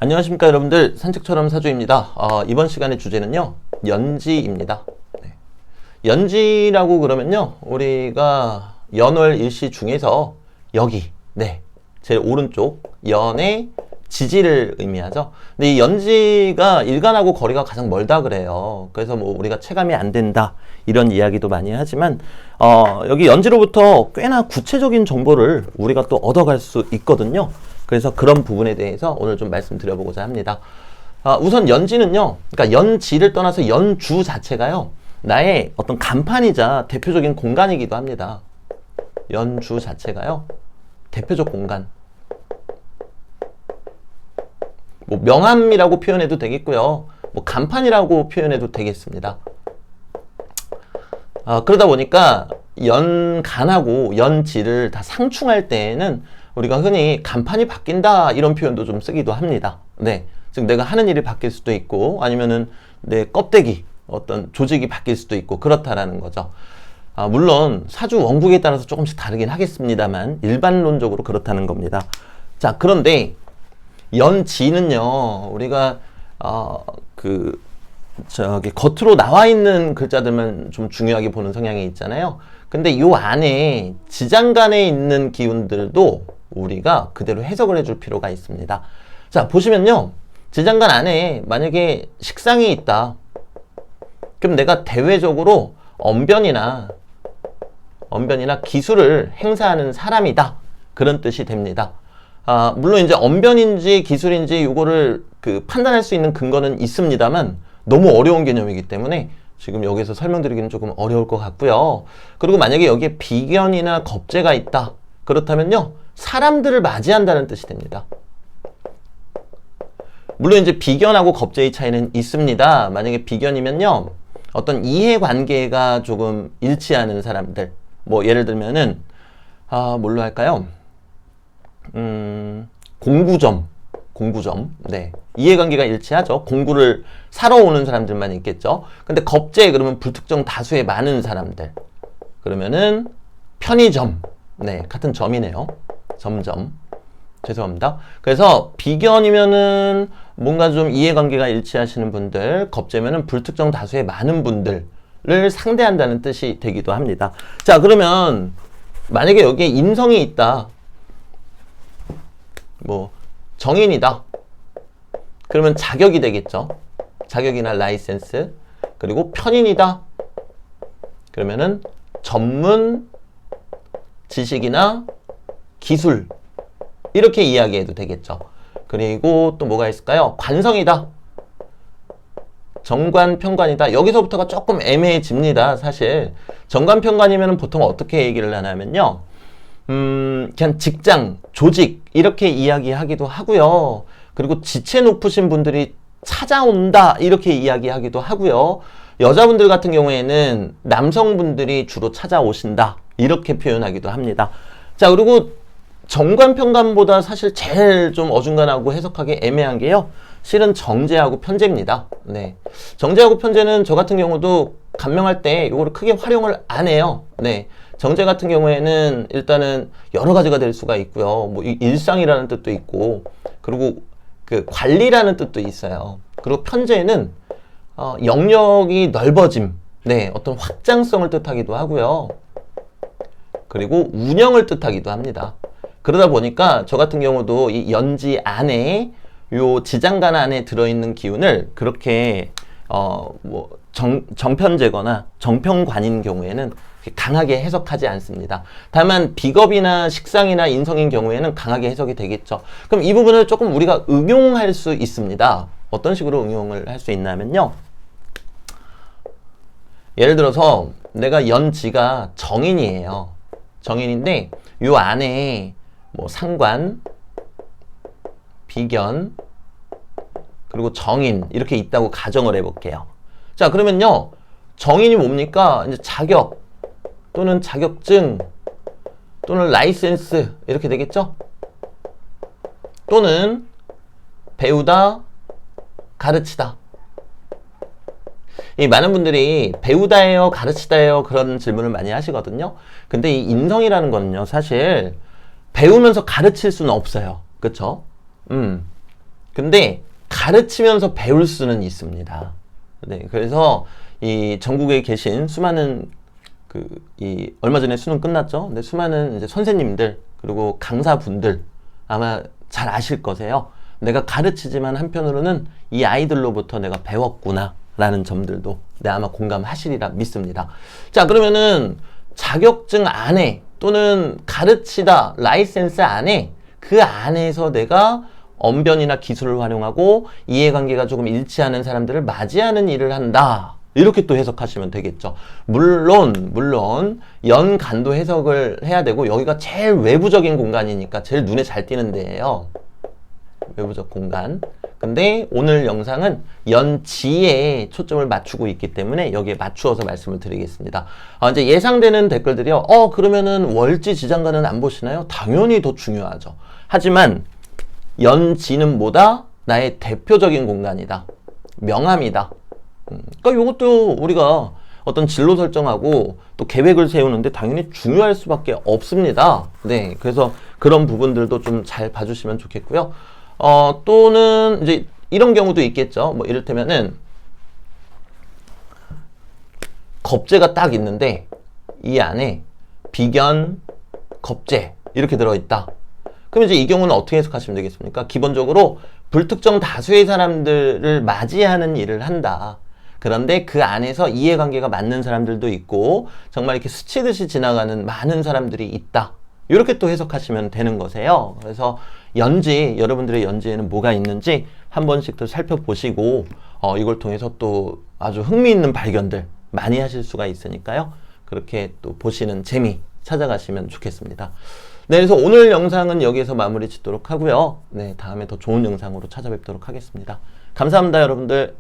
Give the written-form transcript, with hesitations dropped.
안녕하십니까 여러분들, 산책처럼 사주입니다. 이번 시간의 주제는요 연지입니다. 네. 연지라고 그러면요 우리가 연월 일시 중에서 여기 제일 오른쪽 연의 지지를 의미하죠. 근데 이 연지가 일간하고 거리가 가장 멀다 그래요. 그래서 뭐 우리가 체감이 안 된다 이런 이야기도 많이 하지만 여기 연지로부터 꽤나 구체적인 정보를 우리가 또 얻어갈 수 있거든요. 그래서 그런 부분에 대해서 오늘 좀 말씀드려보고자 합니다. 우선 연지는요, 그러니까 연지를 떠나서 연주 자체가요, 나의 어떤 간판이자 대표적인 공간이기도 합니다. 연주 자체가요, 대표적 공간. 뭐 명함이라고 표현해도 되겠고요, 뭐 간판이라고 표현해도 되겠습니다. 그러다 보니까 연간하고 연지를 다 상충할 때에는 우리가 흔히 간판이 바뀐다 이런 표현도 좀 쓰기도 합니다. 네, 즉 내가 하는 일이 바뀔 수도 있고 아니면은 내 껍데기 어떤 조직이 바뀔 수도 있고 그렇다라는 거죠. 물론 사주 원국에 따라서 조금씩 다르긴 하겠습니다만 일반론적으로 그렇다는 겁니다. 자, 그런데 연지는요 우리가 겉으로 나와 있는 글자들만 좀 중요하게 보는 성향이 있잖아요. 근데 요 안에 지장간에 있는 기운들도 우리가 그대로 해석을 해줄 필요가 있습니다. 자, 보시면요, 지장간 안에 만약에 식상이 있다, 그럼 내가 대외적으로 언변이나 기술을 행사하는 사람이다, 그런 뜻이 됩니다. 물론 이제 언변인지 기술인지 요거를 판단할 수 있는 근거는 있습니다만 너무 어려운 개념이기 때문에 지금 여기서 설명드리기는 조금 어려울 것 같고요. 그리고 만약에 여기에 비견이나 겁재가 있다, 그렇다면요 사람들을 맞이한다는 뜻이 됩니다. 물론 이제 비견하고 겁재의 차이는 있습니다. 만약에 비견이면요 어떤 이해관계가 조금 일치하는 사람들, 뭐 예를 들면은 뭘로 할까요? 공구점, 네, 이해관계가 일치하죠. 공구를 사러 오는 사람들만 있겠죠. 근데 겁재 그러면 불특정 다수의 많은 사람들, 그러면은 편의점, 네, 같은 점이네요. 점점, 죄송합니다. 그래서 비견이면은 뭔가 좀 이해관계가 일치하시는 분들, 겁재면은 불특정 다수의 많은 분들을 상대한다는 뜻이 되기도 합니다. 자, 그러면 만약에 여기에 인성이 있다, 뭐 정인이다, 그러면 자격이 되겠죠. 자격이나 라이센스. 그리고 편인이다, 그러면은 전문 지식이나 기술, 이렇게 이야기해도 되겠죠. 그리고 또 뭐가 있을까요? 관성이다, 정관편관이다. 여기서부터가 조금 애매해집니다. 사실 정관편관이면 보통 어떻게 얘기를 하냐면요, 그냥 직장, 조직 이렇게 이야기하기도 하고요. 그리고 지체 높으신 분들이 찾아온다 이렇게 이야기하기도 하고요. 여자분들 같은 경우에는 남성분들이 주로 찾아오신다 이렇게 표현하기도 합니다. 자, 그리고 정관편관보다 사실 제일 좀 어중간하고 해석하기 애매한 게요, 실은 정제하고 편제입니다. 네, 정제하고 편제는 저 같은 경우도 간명할 때 이거를 크게 활용을 안 해요. 네, 정제 같은 경우에는 일단은 여러 가지가 될 수가 있고요. 뭐 일상이라는 뜻도 있고, 그리고 관리라는 뜻도 있어요. 그리고 편제는 영역이 넓어짐, 네, 어떤 확장성을 뜻하기도 하고요. 그리고 운영을 뜻하기도 합니다. 그러다 보니까 저 같은 경우도 이 연지 안에 요 지장간 안에 들어있는 기운을 그렇게 뭐 정편제거나 정편관인 경우에는 강하게 해석하지 않습니다. 다만 비겁이나 식상이나 인성인 경우에는 강하게 해석이 되겠죠. 그럼 이 부분을 조금 우리가 응용할 수 있습니다. 어떤 식으로 응용을 할 수 있냐면요, 예를 들어서 내가 연지가 정인이에요. 정인인데 요 안에 뭐 상관, 비견, 그리고 정인 이렇게 있다고 가정을 해볼게요. 자, 그러면요 정인이 뭡니까? 이제 자격 또는 자격증 또는 라이센스 이렇게 되겠죠? 또는 배우다, 가르치다. 이 많은 분들이 배우다예요, 가르치다예요, 그런 질문을 많이 하시거든요. 근데 이 인성이라는 거는요, 사실 배우면서 가르칠 수는 없어요. 그쵸? 근데 근데 가르치면서 배울 수는 있습니다. 네, 그래서 이 전국에 계신 수많은 얼마 전에 수능 끝났죠? 근데 수많은 이제 선생님들 그리고 강사분들 아마 잘 아실 거세요. 내가 가르치지만 한편으로는 이 아이들로부터 내가 배웠구나 라는 점들도 아마 공감하시리라 믿습니다. 자, 그러면은 자격증 안에 또는 가르치다 라이센스 안에 그 안에서 내가 언변이나 기술을 활용하고 이해관계가 조금 일치하는 사람들을 맞이하는 일을 한다. 이렇게 또 해석하시면 되겠죠. 물론 연간도 해석을 해야 되고 여기가 제일 외부적인 공간이니까 제일 눈에 잘 띄는 데예요. 외부적 공간. 근데 오늘 영상은 연지에 초점을 맞추고 있기 때문에 여기에 맞추어서 말씀을 드리겠습니다. 이제 예상되는 댓글들이요. 그러면은 월지 지장간은 안 보시나요? 당연히 더 중요하죠. 하지만 연지는 뭐다? 나의 대표적인 공간이다. 명함이다. 그러니까 이것도 우리가 어떤 진로 설정하고 또 계획을 세우는데 당연히 중요할 수밖에 없습니다. 네, 그래서 그런 부분들도 좀 잘 봐주시면 좋겠고요. 또는 이제 이런 경우도 있겠죠. 뭐 이를테면은 겁제가 딱 있는데 이 안에 비견, 겁제 이렇게 들어있다. 그럼 이제 이 경우는 어떻게 해석하시면 되겠습니까? 기본적으로 불특정 다수의 사람들을 맞이하는 일을 한다. 그런데 그 안에서 이해관계가 맞는 사람들도 있고 정말 이렇게 스치듯이 지나가는 많은 사람들이 있다. 이렇게 또 해석하시면 되는 거세요. 그래서 연지, 여러분들의 연지에는 뭐가 있는지 한 번씩 더 살펴보시고 이걸 통해서 또 아주 흥미있는 발견들 많이 하실 수가 있으니까요. 그렇게 또 보시는 재미 찾아가시면 좋겠습니다. 네, 그래서 오늘 영상은 여기에서 마무리 짓도록 하고요. 네, 다음에 더 좋은 영상으로 찾아뵙도록 하겠습니다. 감사합니다, 여러분들.